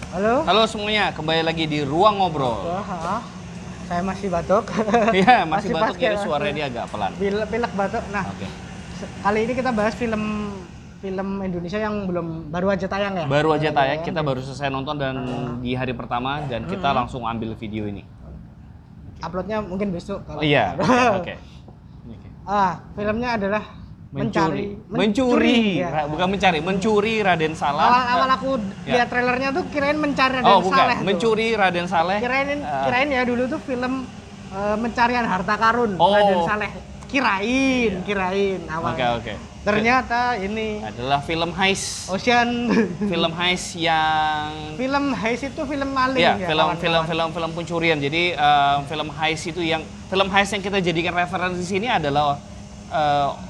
Halo? Halo semuanya, kembali lagi di Ruang Ngobrol. Wah, saya masih batuk. Iya, masih batuk pakai jadi suaranya dia agak pelan. Pilek batuk. Nah, Oke. kali ini kita bahas film Indonesia yang baru aja tayang ya. Baru aja tayang, kita ya. baru selesai nonton dan di hari pertama dan kita langsung ambil video ini. Uploadnya mungkin besok. Oh iya, oke. Filmnya adalah mencuri. Ya. Bukan mencuri Raden Saleh. Awal aku Ya. lihat trailernya tuh kirain mencari Raden Oh bukan, Saleh. mencuri Raden Saleh. Kirain ya dulu tuh film pencarian harta karun Oh. Raden Saleh. Kirain awalnya. Oke. Ternyata ini Adalah film heist. Ocean. Film heist yang Film heist itu film maling Iya, ya. film pencurian. Jadi film heist itu film heist yang kita jadikan referensi di sini adalah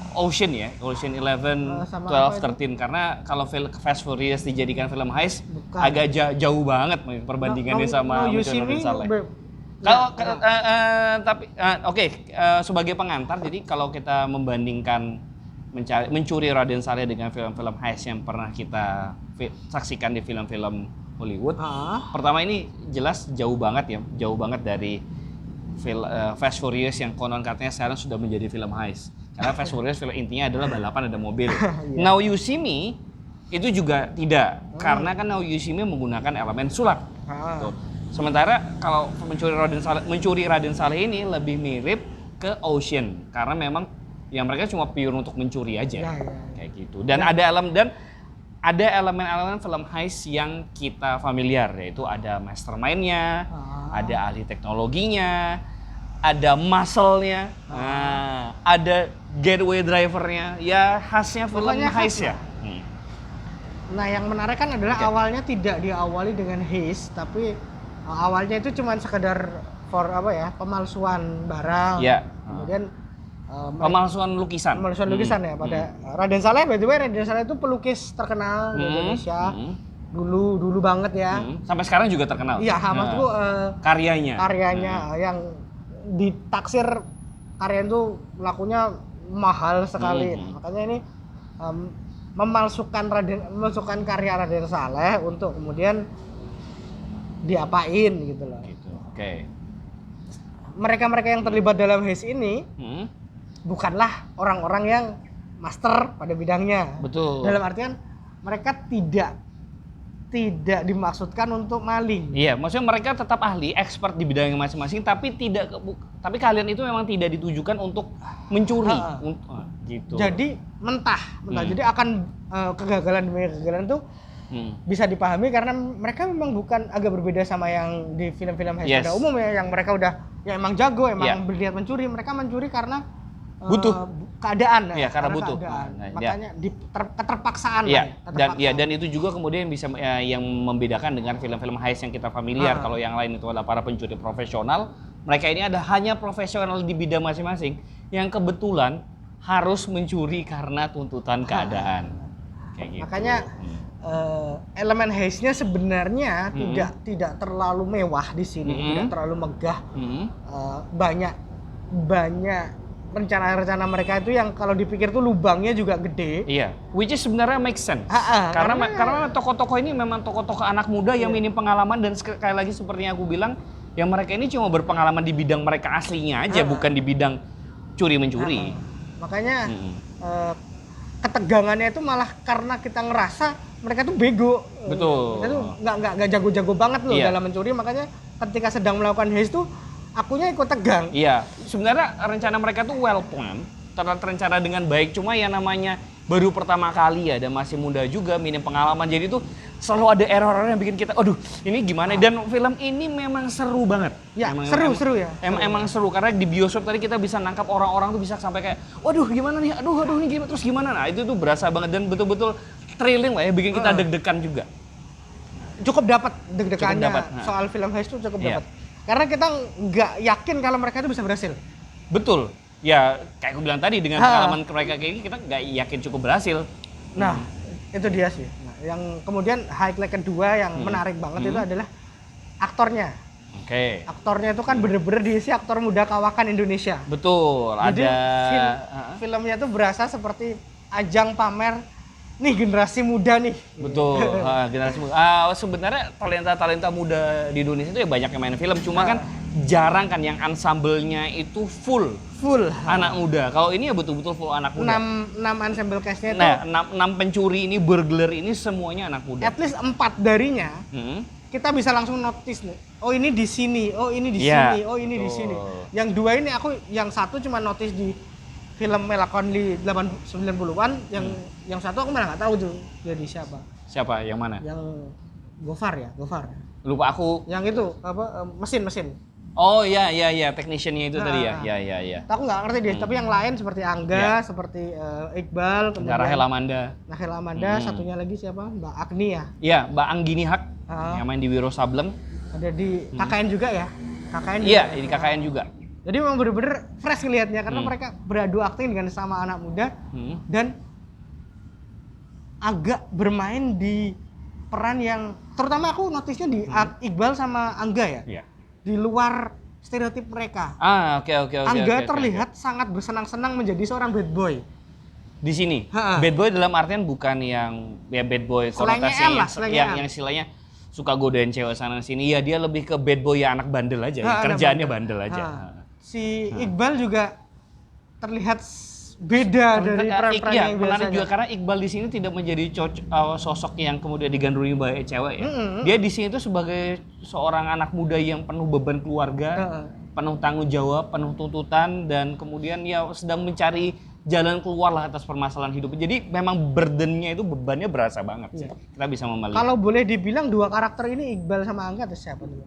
Ocean ya, Ocean 11, sama 12, apa 13. Karena kalau Fast Furious dijadikan film heist Bukan. agak jauh banget perbandingannya sama You Mencuri See Me, Raden Saleh. Nah, Tapi sebagai pengantar, jadi kalau kita membandingkan mencuri Raden Saleh dengan film-film heist yang pernah kita saksikan di film-film Hollywood, pertama ini jelas jauh banget dari Fast Furious yang konon katanya sekarang sudah menjadi film heist. Karena Fast Furious film intinya adalah balapan ada mobil. Now You See Me itu juga tidak, karena kan Now You See Me menggunakan elemen sulap. Tuh. Sementara kalau mencuri Raden Saleh ini lebih mirip ke Ocean, karena memang yang mereka cuma pure untuk mencuri aja, kayak gitu. Dan ada elemen-elemen film heist yang kita familiar, yaitu ada mastermind-nya, ada ahli teknologinya, ada muscle-nya, ada getaway driver-nya, ya khasnya film Pokoknya heist khas ya. Nah, yang menarik kan adalah awalnya tidak diawali dengan heist, tapi awalnya itu cuma sekedar pemalsuan barang. Ya. Kemudian Pemalsuan lukisan. Ya pada Raden Saleh. By the way, Raden Saleh itu pelukis terkenal di Indonesia. Dulu banget ya. Sampai sekarang juga terkenal. Iya, maksudku karyanya yang ditaksir karya itu lakunya mahal sekali. Makanya ini memalsukan karya Raden Saleh untuk kemudian diapain gitu loh. Gitu. Oke. Mereka yang terlibat dalam heist ini bukanlah orang-orang yang master pada bidangnya. Betul. Dalam artian mereka tidak dimaksudkan untuk maling. Iya, maksudnya mereka tetap ahli, expert di bidangnya masing-masing, tapi kalian itu memang tidak ditujukan untuk mencuri, gitu. Jadi mentah. Jadi akan kegagalan itu bisa dipahami karena mereka memang bukan, agak berbeda sama yang di film-film heist pada umumnya, yang mereka udah emang jago, berniat mencuri. Mereka mencuri karena butuh keadaan. Iya, karena butuh. Makanya keterpaksaan. Dan itu juga kemudian bisa yang membedakan dengan film-film heist yang kita familiar. Kalau yang lain itu adalah para pencuri profesional, mereka ini hanya profesional di bidang masing-masing yang kebetulan harus mencuri karena tuntutan keadaan. Kayak gitu. Makanya elemen heistnya sebenarnya tidak terlalu mewah di sini, tidak terlalu megah. Banyak rencana-rencana mereka itu yang kalau dipikir tuh lubangnya juga gede. Iya, which is sebenarnya make sense. Karena tokoh-tokoh ini memang tokoh-tokoh anak muda yang minim pengalaman, dan sekali lagi seperti yang aku bilang, yang mereka ini cuma berpengalaman di bidang mereka aslinya aja, bukan di bidang curi-mencuri. Makanya ketegangannya itu malah karena kita ngerasa mereka tuh bego. Betul. Mereka tuh nggak jago-jago banget loh dalam mencuri, makanya ketika sedang melakukan heist tuh akunya ikut tegang. Iya, sebenarnya rencana mereka tuh well planned, terencana dengan baik, cuma ya namanya baru pertama kali ya, dan masih muda juga, minim pengalaman, jadi tuh selalu ada error yang bikin kita, aduh ini gimana. Dan film ini memang seru banget. Ya, seru ya. Emang seru, karena di bioskop tadi kita bisa nangkap orang-orang tuh bisa sampai kayak, waduh gimana nih, aduh ini gimana, terus gimana. Nah itu tuh berasa banget dan betul-betul thrilling lah ya, bikin kita deg-degan juga. Cukup dapat deg-degannya soal film heist tuh cukup dapat. Karena kita nggak yakin kalau mereka itu bisa berhasil. Betul. Ya kayak aku bilang tadi, dengan pengalaman mereka kayak gini, kita nggak yakin cukup berhasil. Nah, itu dia sih. Nah, yang kemudian highlight kedua yang menarik banget itu adalah aktornya. Oke. Aktornya itu kan bener-bener diisi aktor muda kawakan Indonesia. Betul. Jadi ada filmnya tuh berasa seperti ajang pamer nih generasi muda nih. Betul, generasi muda. Sebenarnya talenta-talenta muda di Indonesia itu ya banyak yang main film, cuma kan jarang kan yang ensemble-nya itu full anak muda. Kalau ini ya betul-betul full anak muda. 6 ensemble cast-nya itu. Nah, 6 pencuri ini, burglar ini semuanya anak muda. At least 4 darinya kita bisa langsung notice nih. Oh ini di sini, oh ini di sini, oh ini di sini. Yang 2 ini yang satu cuma notice di film Melakon di 90-an, yang satu aku malah nggak tahu tuh jadi siapa. Siapa? Yang mana? Yang Gofar. Lupa aku. Yang itu apa mesin. Oh iya, technician-nya itu tadi ya. Iya. Aku nggak ngerti deh, tapi yang lain seperti Angga, seperti Iqbal, kemudian Rahel Amanda. Satunya lagi siapa? Mbak Agni ya? Iya, Mbak Anggini Hak yang main di Wiro Sableng. Ada di KKN juga ya? KKN Iya, di KKN juga. Jadi memang bener-bener fresh ngelihatnya karena mereka beradu akting dengan sama anak muda dan agak bermain di peran yang terutama aku notisnya di Iqbal sama Angga ya. Iya. Di luar stereotip mereka. Oke. Angga terlihat sangat bersenang-senang menjadi seorang bad boy. Di sini. Bad boy dalam artian bukan yang ya bad boy konotasinya yang istilahnya suka godain cewek sana sini. Ya dia lebih ke bad boy ya anak bandel aja. Kerjaannya bandel aja. Si Iqbal juga terlihat beda dari peran-peran yang biasanya. Menarik juga karena Iqbal di sini tidak menjadi sosok yang kemudian digandrungi banyak cewek ya. Dia di sini tuh sebagai seorang anak muda yang penuh beban keluarga, penuh tanggung jawab, penuh tuntutan, dan kemudian ya sedang mencari jalan keluar lah atas permasalahan hidup. Jadi memang burdennya itu bebannya berasa banget sih. Kita bisa memelihat. Kalau boleh dibilang 2 karakter ini Iqbal sama Angga atau siapa tuh?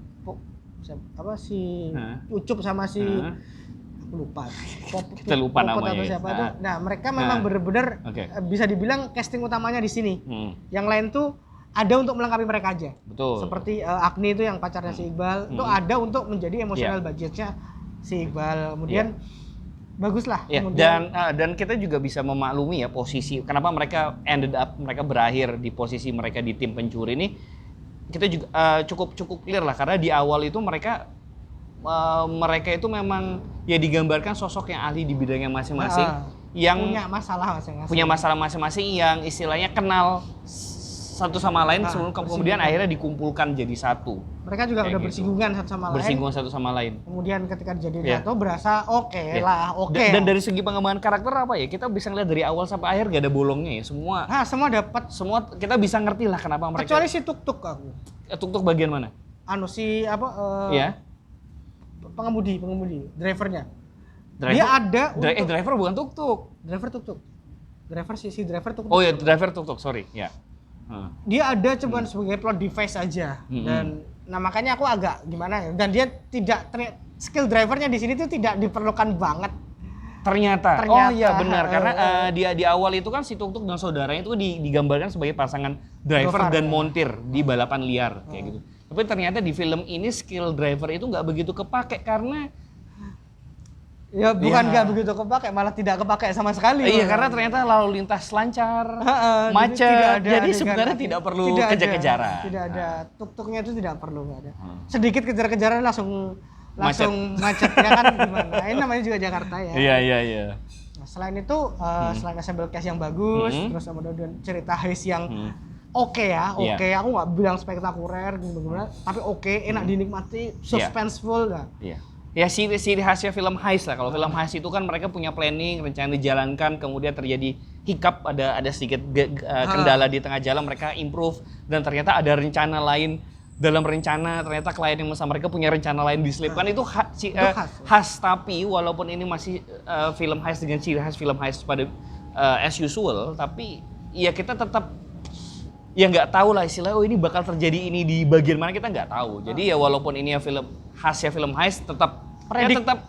Apa si Ucup sama si aku lupa. Kita lupa namanya. Atau siapa tuh. Nah, mereka memang benar-benar bisa dibilang casting utamanya di sini. Yang lain tuh ada untuk melengkapi mereka aja. Betul. Seperti Agni itu yang pacarnya si Iqbal, itu ada untuk menjadi emosional budgetnya si Iqbal. Kemudian bagus lah. Dan kita juga bisa memaklumi ya posisi kenapa mereka mereka berakhir di posisi mereka di tim pencuri ini. Kita juga cukup clear lah karena di awal itu mereka itu memang ya digambarkan sosok yang ahli di bidangnya masing-masing, yang punya masalah masing-masing yang istilahnya kenal satu sama lain sebelum kemudian akhirnya dikumpulkan jadi satu. Mereka juga udah bersinggungan satu sama lain. Kemudian ketika jadi satu berasa oke. Dan dari segi pengembangan karakter apa ya, kita bisa ngeliat dari awal sampai akhir gak ada bolongnya ya, semua dapat, semua kita bisa ngerti lah kenapa mereka. Kecuali si Tuk-Tuk aku. Tuk-Tuk bagian mana? Si pengemudi, drivernya. Dia ada driver bukan Tuk-Tuk. Driver Tuk-Tuk. Driver Tuk-Tuk. Oh ya, driver Tuk-Tuk, sorry. Ya. Dia ada cuman sebagai plot device aja. Dan makanya aku agak gimana ya. Dan dia skill drivernya di sini tuh tidak diperlukan banget. Ternyata. Oh iya benar karena dia di awal itu kan si Tuk-Tuk dan saudaranya itu digambarkan sebagai pasangan driver dan montir di balapan liar kayak gitu. Tapi ternyata di film ini skill driver itu nggak begitu kepake karena bukan nggak begitu kepake, malah tidak kepake sama sekali. Iya, karena ternyata lalu lintas lancar, macet, jadi sebenarnya tidak perlu kejar-kejaran. Tidak ada, tuk-tuknya itu tidak perlu, nggak ada. Sedikit kejar-kejaran langsung macet ya kan gimana? Ini namanya juga Jakarta ya. Iya. Nah, selain itu, selain ensemble cast yang bagus, terus kemudian cerita heist yang oke. Aku nggak bilang spektakuler gimana, tapi enak dinikmati, suspenseful lah. Ya ciri khasnya film heist lah. Kalau film heist itu kan mereka punya planning, rencana dijalankan, kemudian terjadi hiccup, ada sedikit kendala di tengah jalan, mereka improve dan ternyata ada rencana lain dalam rencana, ternyata klien yang bersama mereka punya rencana lain diselipkan. Itu khas, tapi walaupun ini masih film heist dengan ciri khas film heist pada as usual, tapi ya kita tetap ya nggak tahu lah istilahnya ini bakal terjadi ini di bagian mana, kita nggak tahu. Jadi ya walaupun ini ya film khasnya film heist tetap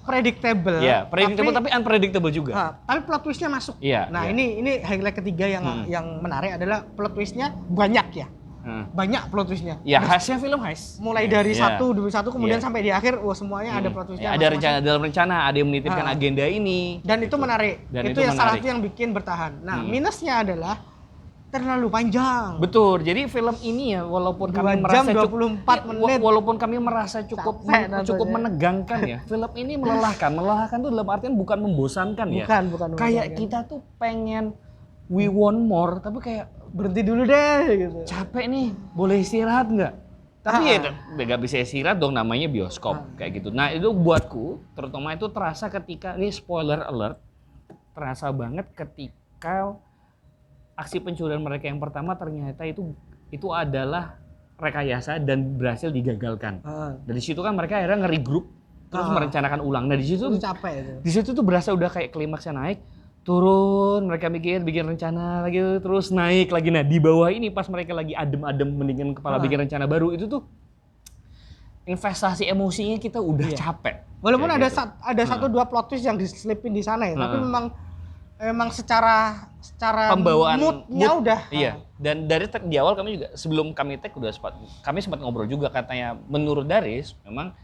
predictable. Ya, predictable tapi unpredictable juga. Tapi plot twistnya masuk. Ini highlight ketiga yang menarik adalah plot twistnya banyak ya. Banyak plot twistnya. Ya khasnya film heist. Mulai dari satu demi satu kemudian sampai di akhir, semuanya ada plot twistnya. Ada rencana, dalam rencana ada yang menitipkan agenda ini. Dan itu menarik. Itu yang salah satu yang bikin bertahan. Nah minusnya adalah terlalu panjang. Betul. Jadi film ini ya walaupun kami merasa 24 menit. Walaupun kami merasa cukup menegangkan ya. Film ini melelahkan. Melelahkan itu dalam artian bukan membosankan ya. Bukan. Kayak kita tuh pengen we want more, tapi kayak berhenti dulu deh gitu. Capek nih, boleh istirahat nggak? Tapi ya nggak bisa istirahat dong, namanya bioskop kayak gitu. Nah itu buatku, terutama itu terasa ketika, ini spoiler alert, terasa banget ketika aksi pencurian mereka yang pertama ternyata itu adalah rekayasa dan berhasil digagalkan. Dari situ kan mereka akhirnya nge-regroup terus merencanakan ulang. Nah di situ capek itu. Di situ tuh berasa udah kayak klimaksnya naik, turun, mereka bikin rencana lagi, terus naik lagi. Nah di bawah ini pas mereka lagi adem-adem mendingin kepala bikin rencana baru, itu tuh investasi emosinya kita udah capek. Walaupun ada gitu. Ada 1-2 plot twist yang diselipin di sana ya, tapi memang secara pembawaan moodnya udah. Iya. Dan dari di awal kami juga sebelum kami tag kami sempat ngobrol juga, katanya menurut Daris memang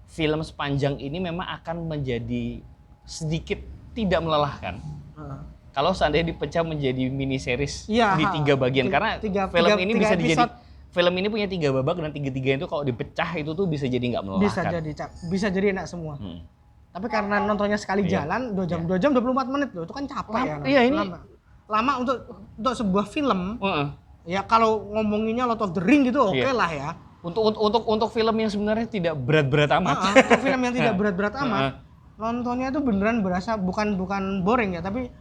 film sepanjang ini memang akan menjadi sedikit tidak melelahkan. Kalau seandainya dipecah menjadi mini series di 3 bagian, karena film ini bisa film ini punya 3 babak dan 3 itu kalau dipecah itu tuh bisa jadi nggak melelahkan. Bisa jadi enak semua. Tapi karena nontonnya sekali jalan 2 jam 24 menit loh, itu kan capek ya. Ini lama untuk sebuah film. Ya kalau ngomonginnya Lord of the Ring gitu oke lah ya. Untuk film yang sebenarnya tidak berat-berat amat. Untuk film yang tidak berat-berat amat. Nontonnya itu beneran berasa bukan boring ya, tapi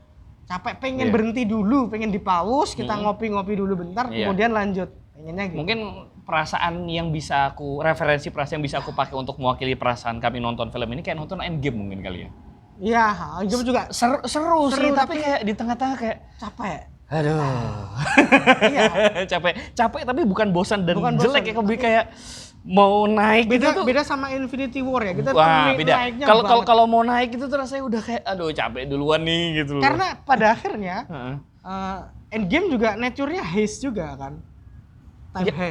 capek, pengen berhenti dulu, pengen di-pause, kita ngopi-ngopi dulu bentar, kemudian lanjut. Pengennya gitu. Mungkin referensi perasaan yang bisa aku pakai untuk mewakili perasaan kami nonton film ini kayak nonton Endgame mungkin kali ya. Iya, Endgame juga seru sih, tapi kayak di tengah-tengah kayak capek. Aduh. Iya. capek tapi bukan bosan dan jelek ya, kayak mau naik beda sama Infinity War ya. Kita beda. Kalau mau naik itu tuh rasanya udah kayak aduh capek duluan nih gitu. Karena pada akhirnya Endgame juga nature-nya haste juga kan.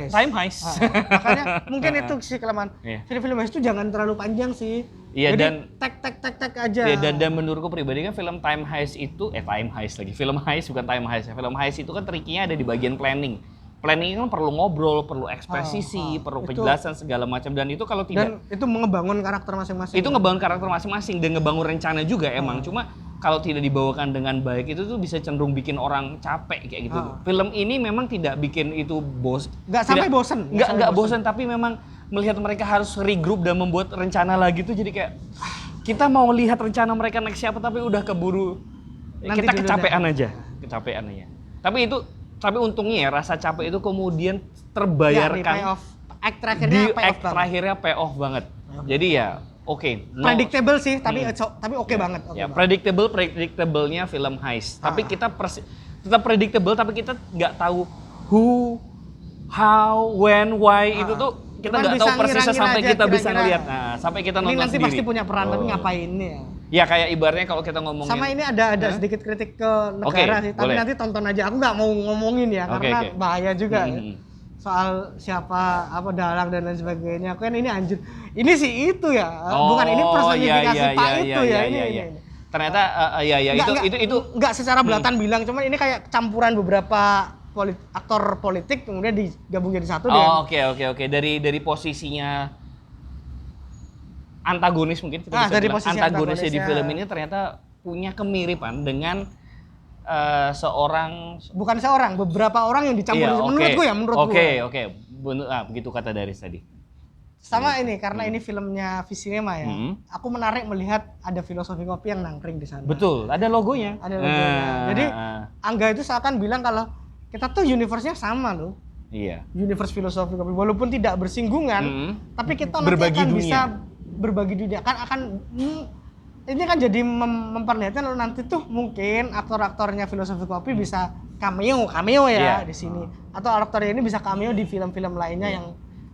Time heist. Makanya mungkin itu sih kelemahan. Film-film heist itu jangan terlalu panjang sih. Iya, jadi dan tek aja. Iya, dan menurutku pribadi kan film time heist itu film heist bukan time heist ya. Film heist itu kan triknya ada di bagian planning. Planning kan perlu ngobrol, perlu ekspresi, perlu penjelasan segala macam, dan itu kalau tidak, dan itu ngebangun karakter masing-masing. Itu ngebangun karakter masing-masing dan ngebangun rencana juga emang. Cuma kalau tidak dibawakan dengan baik itu tuh bisa cenderung bikin orang capek kayak gitu. Film ini memang tidak bikin itu sampai bosen. Nggak bosen, tapi memang melihat mereka harus regroup dan membuat rencana lagi tuh jadi kayak kita mau lihat rencana mereka next siapa tapi udah keburu. Kita kecapean aja. Tapi untungnya ya rasa capek itu kemudian terbayarkan. Terakhirnya payoff banget. Jadi ya predictable sih, tapi oke banget. Predictable-nya film heist. Tapi kita tetap predictable, tapi kita nggak tahu who, how, when, why itu tuh kita nggak tahu persisnya sampai kita bisa ngelihat. Nah, sampai kita nonton nanti sendiri. Pasti punya peran, tapi ngapain ya? Ya kayak ibaratnya kalau kita ngomongin. Sama ini ada sedikit kritik ke negara sih, tapi nanti tonton aja. Aku nggak mau ngomongin ya, karena bahaya juga ya. Soal siapa, dalang dan lain sebagainya. Kan ini anjir. Ini sih itu ya. Bukan ini personifikasi Pak itu ya. Ini. Ternyata itu enggak secara belatan bilang, cuman ini kayak campuran beberapa aktor politik kemudian digabung jadi satu. Oke. Dari posisinya antagonis mungkin kita bisa bilang. Antagonisnya di film ini ternyata punya kemiripan dengan beberapa orang yang dicampur. Menurutku. Oke. Begitu kata Daris tadi. Sama ini karena ini filmnya Visinema ya. Aku menarik melihat ada filosofi kopi yang nangkring di sana. Betul, ada logonya. Jadi Angga itu seakan bilang kalau kita tuh universe-nya sama loh. Iya. Universe filosofi kopi walaupun tidak bersinggungan, tapi kita nanti akan bisa berbagi dunia. Ini kan jadi memperlihatkan nanti tuh mungkin aktor-aktornya filosofi kopi bisa cameo ya di sini, atau aktornya ini bisa cameo di film-film lainnya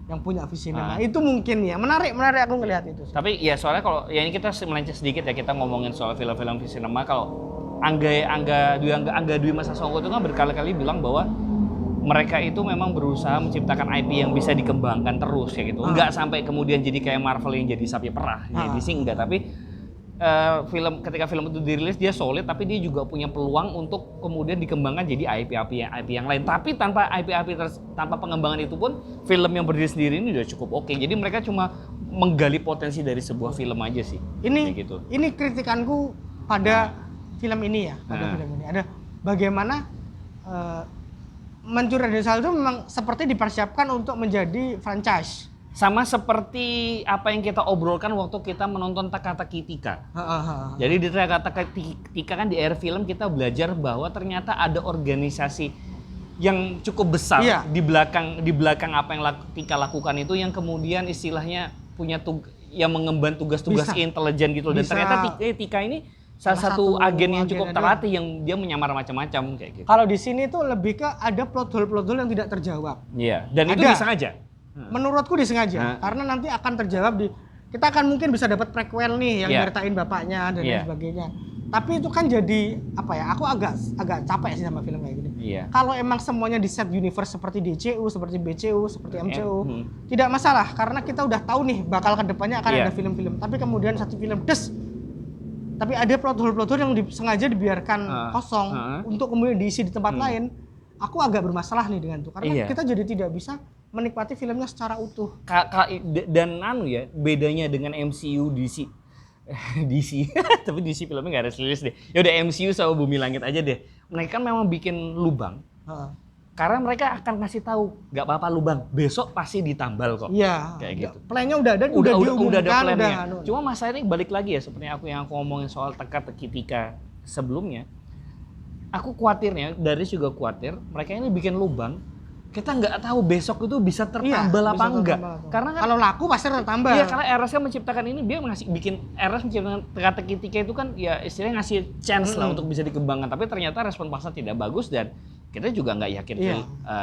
yang punya Visinema. Itu mungkin ya menarik aku ngelihat itu. Tapi ya soalnya kalau ya ini kita melenceng sedikit ya, kita ngomongin soal film-film Visinema. Kalau Angga Dwi Mas Sasongko itu kan berkali-kali bilang bahwa mereka itu memang berusaha menciptakan IP yang bisa dikembangkan terus ya gitu. Enggak sampai kemudian jadi kayak Marvel yang jadi sapi perah. Jadi sih enggak, tapi ketika film itu dirilis dia solid, tapi dia juga punya peluang untuk kemudian dikembangkan jadi IP yang lain. Tapi tanpa tanpa pengembangan itu pun film yang berdiri sendiri ini udah cukup oke. Jadi mereka cuma menggali potensi dari sebuah film aja sih. Ini kritikanku pada film ini ya, film ini. Ada bagaimana Mencuri Raden Saleh itu memang seperti dipersiapkan untuk menjadi franchise. Sama seperti apa yang kita obrolkan waktu kita menonton Teka-Teki Tika. Jadi di Teka-Teki Tika kan di air film kita belajar bahwa ternyata ada organisasi yang cukup besar di belakang apa yang Tika lakukan itu, yang kemudian istilahnya punya yang mengemban tugas-tugas intelijen gitu. Dan ternyata Tika ini salah satu agen yang cukup terlatih, yang dia menyamar macam-macam kayak gitu. Kalau di sini tuh lebih ke ada plot hole yang tidak terjawab. Iya, dan itu disengaja. Menurutku disengaja, karena nanti akan terjawab kita akan mungkin bisa dapat prequel nih yang nyeritain bapaknya dan lain sebagainya. Tapi itu kan jadi apa ya? Aku agak capek sih sama film kayak gini. Kalau emang semuanya di set universe seperti DCU, seperti BCU, seperti MCU, tidak masalah karena kita udah tahu nih bakal kedepannya akan ada film-film. Tapi kemudian satu film tapi ada plot hole yang sengaja dibiarkan kosong untuk kemudian diisi di tempat lain. Aku agak bermasalah nih dengan itu karena kita jadi tidak bisa menikmati filmnya secara utuh. Dan bedanya dengan MCU DC tapi DC filmnya nggak ada rilis deh. Ya udah MCU sama Bumi Langit aja deh. Mereka kan memang bikin lubang. Karena mereka akan kasih tahu nggak apa-apa lubang, besok pasti ditambal kok. Iya. Kayak gitu. Plannya udah ada, udah diumumkan, ada plannya. Cuma masalahnya balik lagi ya, seperti yang aku ngomongin soal Teka-Teki Tika sebelumnya. Aku khawatirnya, Darius juga khawatir, mereka ini bikin lubang, kita nggak tahu besok itu bisa tertambal apa enggak. Karena kan kalau laku pasti tertambal. Iya, karena RS kan menciptakan ini, dia bikin RS menciptakan Teka-Teki Tika itu kan ya istilahnya ngasih chance lah untuk bisa dikembangkan. Tapi ternyata respon pasar tidak bagus dan kita juga nggak yakin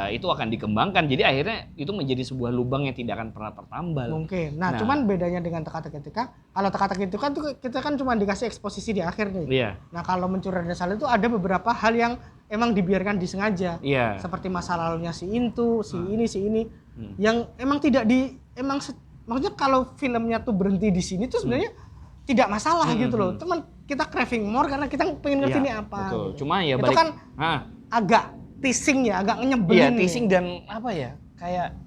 itu akan dikembangkan. Jadi akhirnya itu menjadi sebuah lubang yang tidak akan pernah tertambal. Mungkin. Nah, cuman bedanya dengan Teka-Teki Tika, kalau Teka-Teki Tika tuh kita kan cuma dikasih eksposisi di akhir nih. Iya. Nah, kalau Mencuri Raden Saleh itu ada beberapa hal yang emang dibiarkan disengaja. Iya. Seperti masa lalunya si Intu, si ini. Yang emang tidak maksudnya kalau filmnya tuh berhenti di sini tuh sebenarnya tidak masalah gitu loh. Cuman kita craving more karena kita pengen ngerti ini apa. Betul. Gitu. Cuma ya itu kan agak teasing ya, agak nyebelin. Iya, teasing dan apa ya? Kayak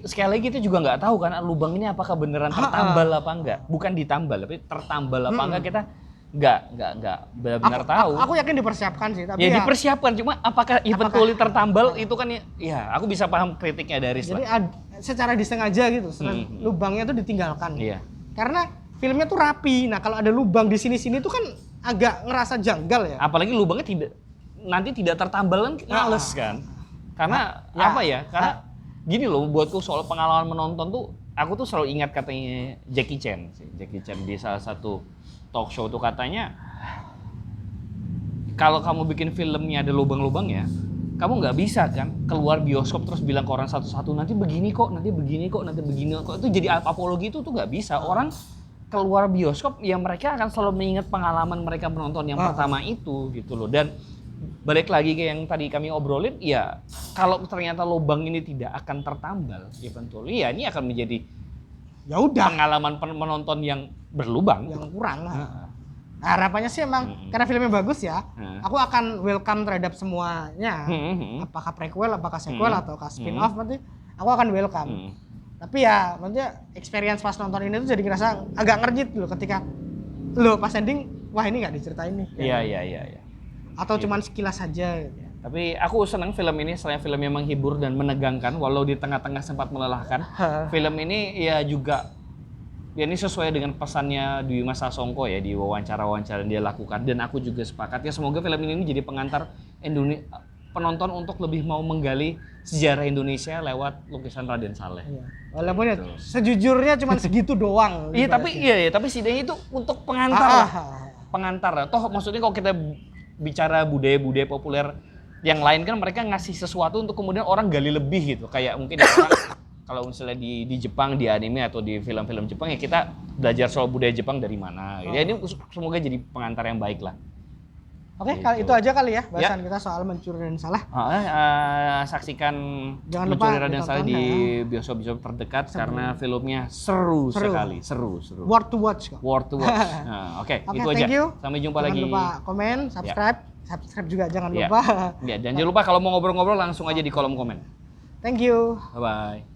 sekali lagi kita juga nggak tahu kan lubang ini apakah beneran tertambal apa enggak. Bukan ditambal, tapi tertambal apa enggak kita nggak benar-benar tahu. Aku yakin dipersiapkan sih, tapi ya dipersiapkan, cuma apakah eventually tertambal itu kan ya aku bisa paham kritiknya dari jadi secara disengaja gitu, lubangnya tuh ditinggalkan. Iya. Karena filmnya tuh rapi. Nah, kalau ada lubang di sini-sini tuh kan agak ngerasa janggal ya. Apalagi lubangnya nanti tidak tertambal kan males kan. Karena Karena gini loh, buatku soal pengalaman menonton tuh, aku tuh selalu ingat katanya Jackie Chan di salah satu talk show tuh katanya, kalau kamu bikin filmnya ada lubang-lubangnya, kamu nggak bisa kan keluar bioskop terus bilang ke orang satu-satu nanti begini kok. Itu jadi apologi itu tuh nggak bisa. Orang keluar bioskop ya mereka akan selalu mengingat pengalaman mereka menonton yang pertama itu gitu loh. Dan balik lagi ke yang tadi kami obrolin, ya kalau ternyata lubang ini tidak akan tertambal, eventually ya ini akan menjadi pengalaman menonton yang berlubang, yang kurang lah. Nah, harapannya sih emang karena filmnya bagus ya, aku akan welcome terhadap semuanya. Apakah prequel, apakah sequel, atau spin-off, nanti aku akan welcome. Tapi ya maksudnya experience pas nonton ini tuh jadi ngerasa agak ngerjit loh ketika pas ending, wah ini nggak diceritain nih. Iya. Atau cuman sekilas saja gitu. Tapi aku senang film ini, selain filmnya menghibur dan menegangkan walau di tengah-tengah sempat melelahkan. Film ini ya juga ini sesuai dengan pesannya Dwi Mas Sasongko ya di wawancara-wawancara yang dia lakukan, dan aku juga sepakat ya, semoga film ini jadi pengantar penonton untuk lebih mau menggali sejarah Indonesia lewat lukisan Raden Saleh. Iya. Walaupun ya sejujurnya cuma segitu doang. Iya, tapi setidaknya itu untuk pengantar. Pengantar. Toh maksudnya kalau kita bicara budaya-budaya populer yang lain kan mereka ngasih sesuatu untuk kemudian orang gali lebih gitu. Kayak mungkin kalau misalnya di Jepang, di anime atau di film-film Jepang ya kita belajar soal budaya Jepang dari mana. Ya ini semoga jadi pengantar yang baik lah. Oke, gitu. Itu aja kali ya bahasan kita soal Mencuri Raden Saleh. Saksikan Mencuri Raden Saleh di bioskop-bioskop terdekat karena filmnya seru sekali, seru. Worth to watch kok. Oke, itu aja. Sampai jumpa lagi. Jangan lupa komen, subscribe juga jangan lupa. Dan jangan lupa kalau mau ngobrol-ngobrol langsung aja di kolom komen. Thank you. Bye-bye.